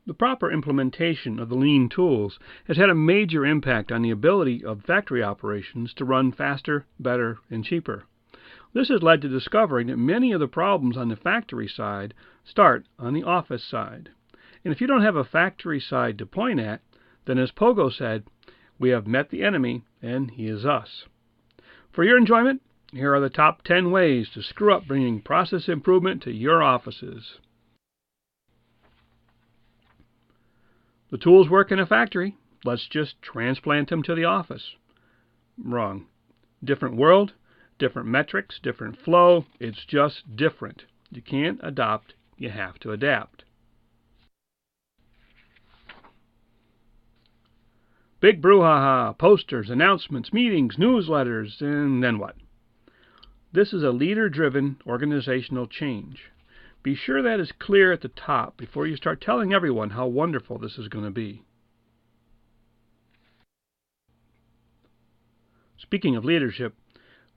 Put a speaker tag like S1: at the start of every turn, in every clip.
S1: The proper implementation of the lean tools has had a major impact on the ability of factory operations to run faster, better, and cheaper. This has led to discovering that many of the problems on the factory side start on the office side. And if you don't have a factory side to point at, then as Pogo said, we have met the enemy and he is us. For your enjoyment, here are the top 10 ways to screw up bringing process improvement to your offices. The tools work in a factory. Let's just transplant them to the office. Wrong. Different world, different metrics, different flow. It's just different. You can't adopt, you have to adapt. Big brouhaha, posters, announcements, meetings, newsletters, and then what? This is a leader-driven organizational change. Be sure that is clear at the top before you start telling everyone how wonderful this is going to be. Speaking of leadership,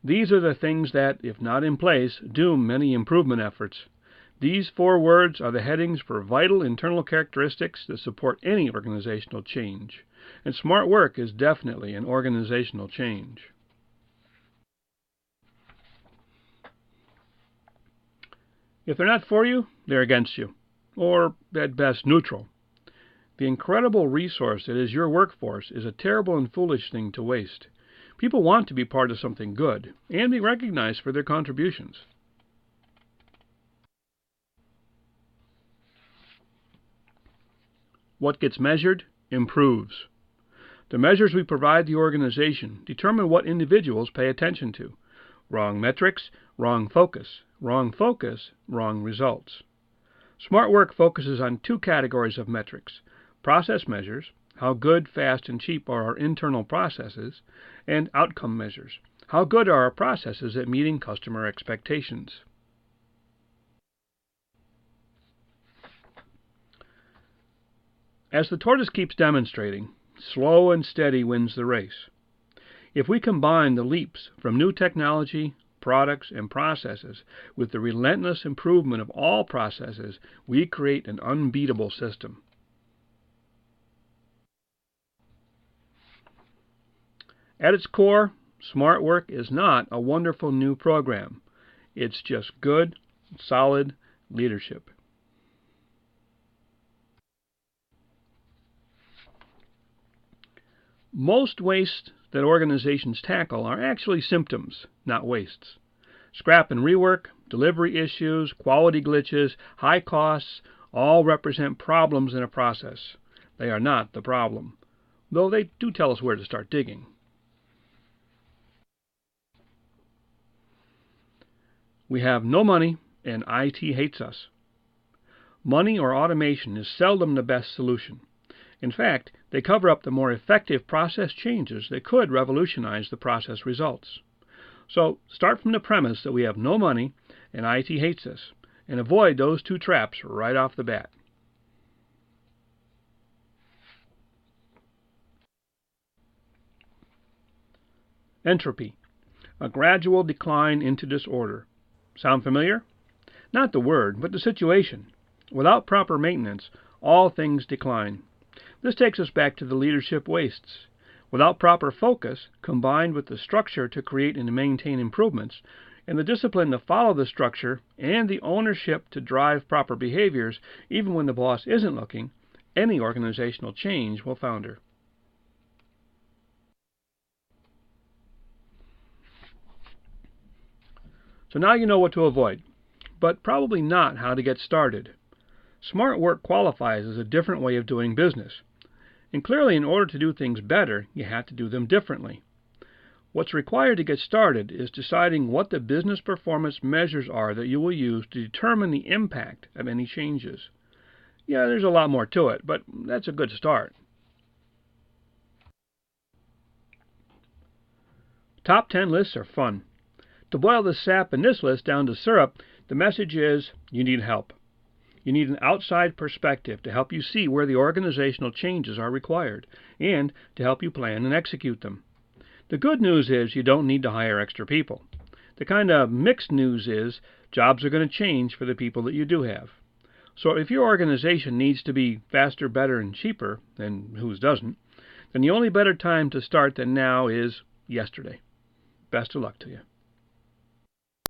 S1: these are the things that, if not in place, doom many improvement efforts. These 4 words are the headings for vital internal characteristics that support any organizational change. And smart work is definitely an organizational change. If they're not for you, they're against you, or at best neutral. The incredible resource that is your workforce is a terrible and foolish thing to waste. People want to be part of something good and be recognized for their contributions. What gets measured improves. The measures we provide the organization determine what individuals pay attention to. Wrong metrics, wrong focus. Wrong focus, wrong results. Smart work focuses on 2 categories of metrics: process measures, how good, fast, and cheap are our internal processes, and outcome measures, how good are our processes at meeting customer expectations. As the tortoise keeps demonstrating, slow and steady wins the race. If we combine the leaps from new technology, products, and processes with the relentless improvement of all processes, we create an unbeatable system. At its core, smart work is not a wonderful new program. It's just good, solid leadership. Most wastes that organizations tackle are actually symptoms, not wastes. Scrap and rework, delivery issues, quality glitches, high costs, all represent problems in a process. They are not the problem, though they do tell us where to start digging. We have no money, and IT hates us. Money or automation is seldom the best solution. In fact, they cover up the more effective process changes that could revolutionize the process results. So start from the premise that we have no money and IT hates us, and avoid those 2 traps right off the bat. Entropy, a gradual decline into disorder. Sound familiar? Not the word, but the situation. Without proper maintenance, all things decline. This takes us back to the leadership wastes. Without proper focus, combined with the structure to create and maintain improvements, and the discipline to follow the structure, and the ownership to drive proper behaviors, even when the boss isn't looking, any organizational change will founder. So now you know what to avoid, but probably not how to get started. Smart work qualifies as a different way of doing business. And clearly, in order to do things better, you have to do them differently. What's required to get started is deciding what the business performance measures are that you will use to determine the impact of any changes. Yeah, there's a lot more to it, but that's a good start. Top 10 lists are fun. To boil the sap in this list down to syrup, the message is you need help. You need an outside perspective to help you see where the organizational changes are required and to help you plan and execute them. The good news is you don't need to hire extra people. The kind of mixed news is jobs are going to change for the people that you do have. So if your organization needs to be faster, better, and cheaper, and whose doesn't, then the only better time to start than now is yesterday. Best of luck to you.